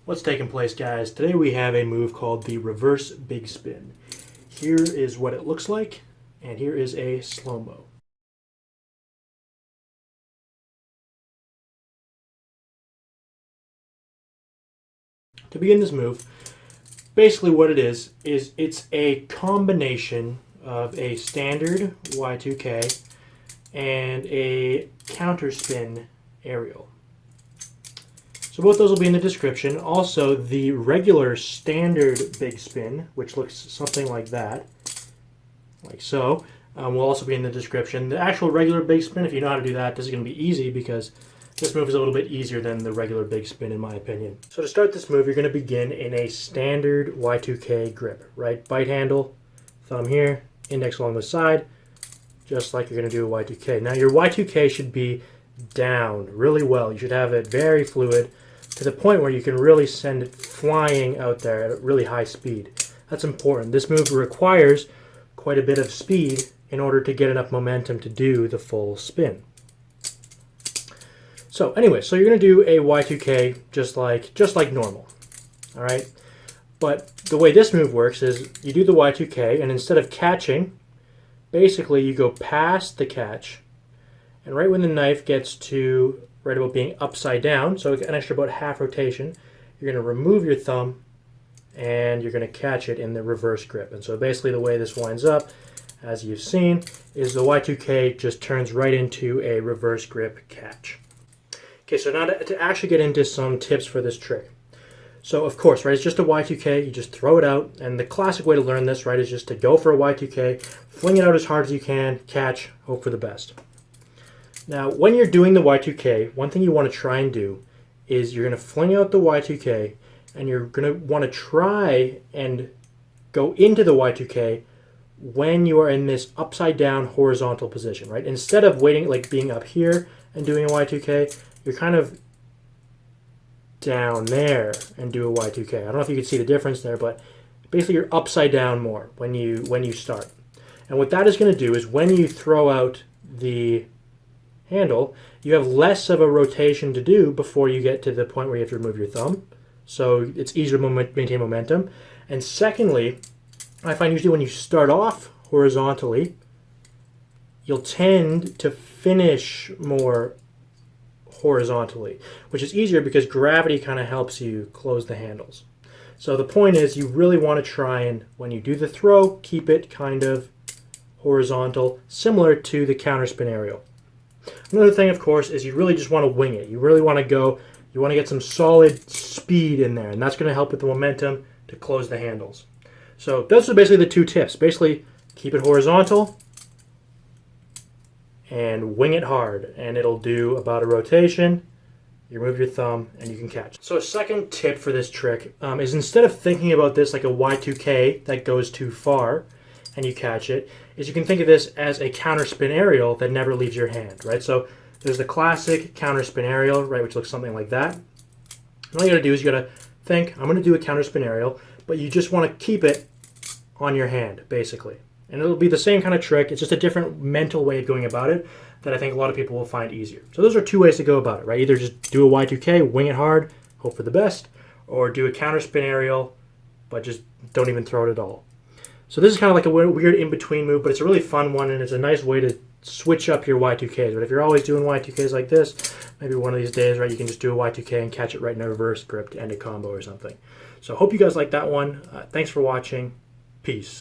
What's taking place, guys? Today we have a move called the reverse big spin. Here is what it looks like, and here is a slow-mo. To begin this move, basically what it is it's a combination of a standard Y2K and a counterspin aerial. So both those will be in the description. Also, the regular standard big spin, which looks something like that, like so, will also be in the description. The actual regular big spin, if you know how to do that, this is going to be easy because this move is a little bit easier than the regular big spin in my opinion. So to start this move, you're going to begin in a standard Y2K grip, right? Bite handle, thumb here, index along the side, just like you're going to do a Y2K. Now your Y2K should be down really well. You should have it very fluid to the point where you can really send it flying out there at a really high speed. That's important. This move requires quite a bit of speed in order to get enough momentum to do the full spin. So anyway, so you're going to do a Y2K just like normal. All right? But the way this move works is you do the Y2K, and instead of catching, basically you go past the catch, and right when the knife gets to right about being upside down, so an extra about half rotation, you're going to remove your thumb and you're going to catch it in the reverse grip. And so basically the way this winds up, as you've seen, is the Y2K just turns right into a reverse grip catch. Okay, so now to actually get into some tips for this trick. So of course, right, it's just a Y2K, you just throw it out, and the classic way to learn this, right, is just to go for a Y2K, fling it out as hard as you can, catch, hope for the best. Now, when you're doing the Y2K, one thing you want to try and do is you're going to fling out the Y2K, and you're going to want to try and go into the Y2K when you are in this upside down horizontal position, right? Instead of waiting, like being up here and doing a Y2K, you're kind of down there and do a Y2K. I don't know if you can see the difference there, but basically you're upside down more when you start. And what that is going to do is when you throw out the handle, you have less of a rotation to do before you get to the point where you have to remove your thumb. So it's easier to maintain momentum. And secondly, I find usually when you start off horizontally, you'll tend to finish more horizontally, which is easier because gravity kind of helps you close the handles. So the point is you really want to try and, when you do the throw, keep it kind of horizontal, similar to the counterspin aerial. Another thing, of course, is you really just want to wing it. You really want to go, you want to get some solid speed in there, and that's going to help with the momentum to close the handles. So those are basically the two tips. Basically, keep it horizontal and wing it hard, and it'll do about a rotation. You remove your thumb, and you can catch. So a second tip for this trick is instead of thinking about this like a Y2K that goes too far and you catch it, is you can think of this as a counterspin aerial that never leaves your hand, right? So there's the classic counterspin aerial, right, which looks something like that. And all you gotta do is you gotta think, I'm gonna do a counterspin aerial, but you just wanna keep it on your hand, basically. And it'll be the same kind of trick, it's just a different mental way of going about it that I think a lot of people will find easier. So those are two ways to go about it, right? Either just do a Y2K, wing it hard, hope for the best, or do a counterspin aerial, but just don't even throw it at all. So this is kind of like a weird in-between move, but it's a really fun one, and it's a nice way to switch up your Y2Ks. But if you're always doing Y2Ks like this, maybe one of these days, right, you can just do a Y2K and catch it right in a reverse grip to end a combo or something. So hope you guys like that one. Thanks for watching. Peace.